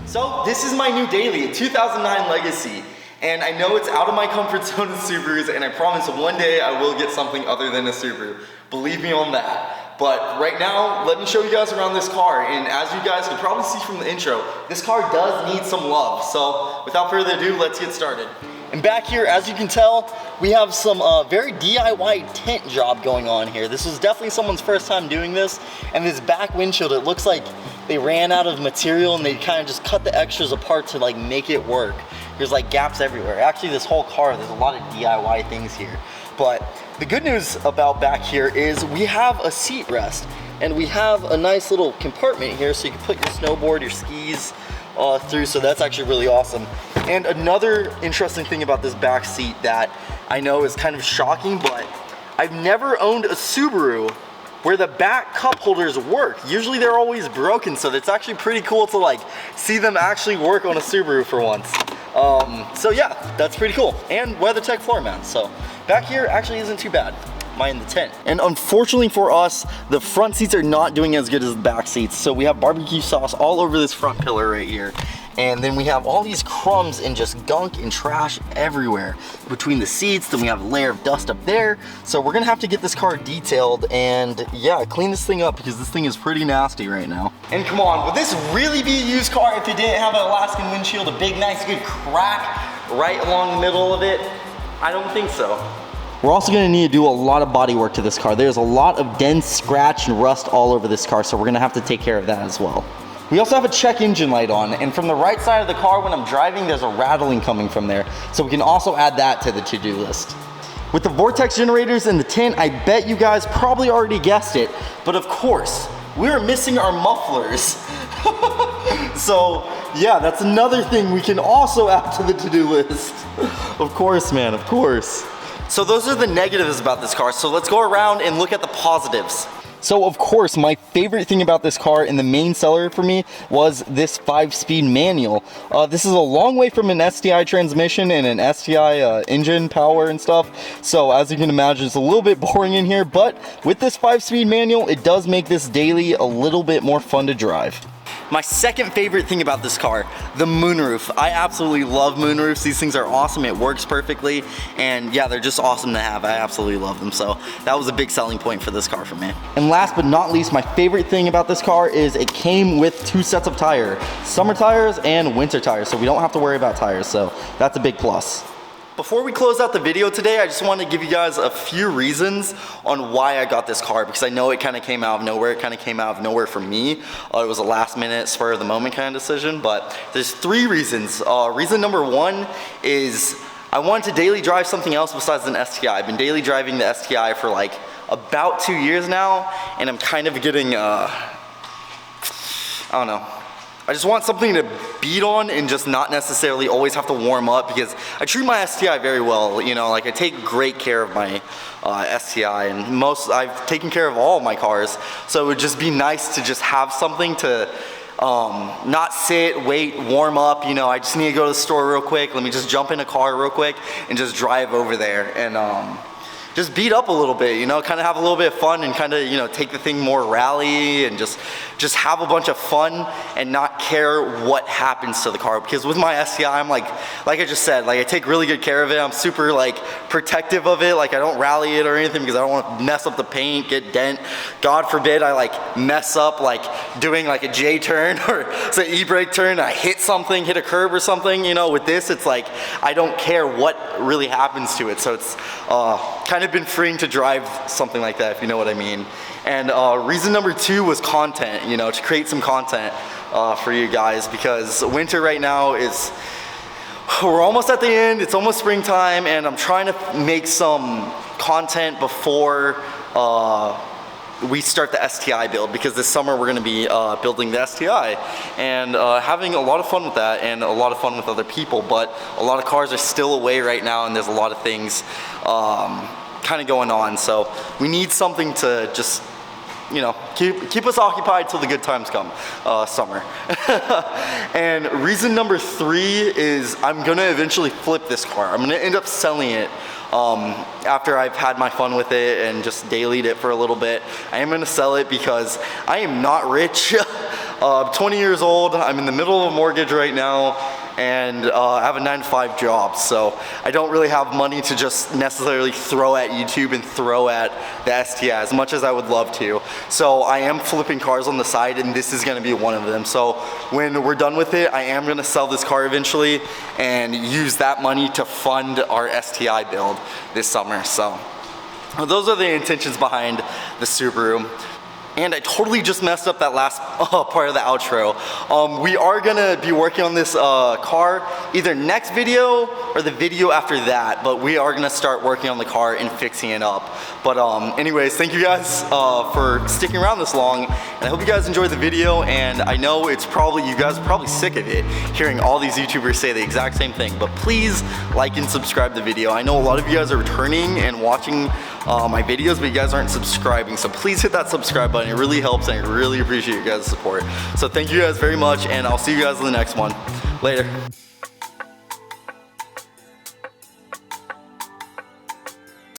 So this is my new daily, a 2009 Legacy. And I know it's out of my comfort zone in Subarus, and I promise one day I will get something other than a Subaru. Believe me on that. But right now, let me show you guys around this car. And as you guys can probably see from the intro, this car does need some love. So without further ado, let's get started. And back here, as you can tell, we have some very DIY tint job going on here. This was definitely someone's first time doing this. And this back windshield, it looks like they ran out of material and they kind of just cut the extras apart to like make it work. There's like gaps everywhere. Actually, this whole car, there's a lot of DIY things here. But the good news about back here is we have a seat rest and we have a nice little compartment here so you can put your snowboard, your skis through, so that's actually really awesome. And another interesting thing about this back seat that I know is kind of shocking, but I've never owned a Subaru where the back cup holders work. Usually they're always broken, so it's actually pretty cool to like see them actually work on a Subaru for once. So yeah, that's pretty cool. And WeatherTech floor mats, so back here actually isn't too bad. Mine in the tent. And unfortunately for us, the front seats are not doing as good as the back seats. So we have barbecue sauce all over this front pillar right here. And then we have all these crumbs and just gunk and trash everywhere between the seats. Then we have a layer of dust up there. So we're gonna have to get this car detailed and yeah, clean this thing up because this thing is pretty nasty right now. And come on, would this really be a used car if it didn't have an Alaskan windshield, a big, nice, good crack right along the middle of it? I don't think so. We're also gonna need to do a lot of body work to this car. There's a lot of dents, scratch, and rust all over this car, so we're gonna have to take care of that as well. We also have a check engine light on, and from the right side of the car when I'm driving, there's a rattling coming from there. So we can also add that to the to-do list. With the vortex generators in the tint, I bet you guys probably already guessed it, but of course, we're missing our mufflers. So yeah, that's another thing we can also add to the to-do list. Of course, man, of course. So those are the negatives about this car. So let's go around and look at the positives. So of course, my favorite thing about this car and the main seller for me was this 5-speed manual. This is a long way from an STI transmission and an STI engine power and stuff. So as you can imagine, it's a little bit boring in here, but with this 5-speed manual, it does make this daily a little bit more fun to drive. My second favorite thing about this car, the moonroof. I absolutely love moonroofs. These things are awesome. It works perfectly. And yeah, they're just awesome to have. I absolutely love them. So that was a big selling point for this car for me. And last but not least, my favorite thing about this car is it came with 2 sets of tires, summer tires and winter tires. So we don't have to worry about tires. So that's a big plus. Before we close out the video today, I just want to give you guys a few reasons on why I got this car, because I know it kind of came out of nowhere. It kind of came out of nowhere for me. It was a last minute, spur of the moment kind of decision, but there's 3 reasons. Reason number 1 is I wanted to daily drive something else besides an STI. I've been daily driving the STI for like about 2 years now, and I'm kind of getting, I don't know. I just want something to beat on and just not necessarily always have to warm up, because I treat my STI very well. You know, like I take great care of my STI, and I've taken care of all of my cars. So it would just be nice to just have something to not sit, wait, warm up. You know, I just need to go to the store real quick. Let me just jump in a car real quick and just drive over there and just beat up a little bit, you know, kind of have a little bit of fun and kind of, you know, take the thing more rally and just have a bunch of fun and not care what happens to the car. Because with my STI, I'm like I just said, like I take really good care of it. I'm super like protective of it. Like I don't rally it or anything because I don't want to mess up the paint, get dent. God forbid I like mess up like doing like a J turn or it's an e-brake turn. I hit something, hit a curb or something. You know, with this, it's like I don't care what really happens to it. So it's kind of been freeing to drive something like that, if you know what I mean. And reason number 2 was content, you know, to create some content for you guys, because winter right now is, we're almost at the end, it's almost springtime, and I'm trying to make some content before we start the STI build, because this summer we're gonna be building the STI and having a lot of fun with that and a lot of fun with other people, but a lot of cars are still away right now and there's a lot of things kind of going on, so we need something to just, you know, keep us occupied till the good times come, summer. And reason number 3 is I'm gonna eventually flip this car. I'm gonna end up selling it after I've had my fun with it and just dailied it for a little bit. I am gonna sell it because I am not rich. 20 years old, I'm in the middle of a mortgage right now, and I have a 9-to-5 job, so I don't really have money to just necessarily throw at YouTube and throw at the STI as much as I would love to. So I am flipping cars on the side, and this is gonna be one of them. So when we're done with it, I am gonna sell this car eventually and use that money to fund our STI build this summer. So those are the intentions behind the Subaru. And I totally just messed up that last part of the outro. We are gonna be working on this car either next video or the video after that, but we are gonna start working on the car and fixing it up. But anyways, thank you guys for sticking around this long, and I hope you guys enjoyed the video. And I know it's probably, you guys are probably sick of it, hearing all these YouTubers say the exact same thing, but please like and subscribe to the video. I know a lot of you guys are returning and watching my videos, but you guys aren't subscribing, so please hit that subscribe button. It really helps, and I really appreciate you guys' support. So thank you guys very much, and I'll see you guys in the next one. Later.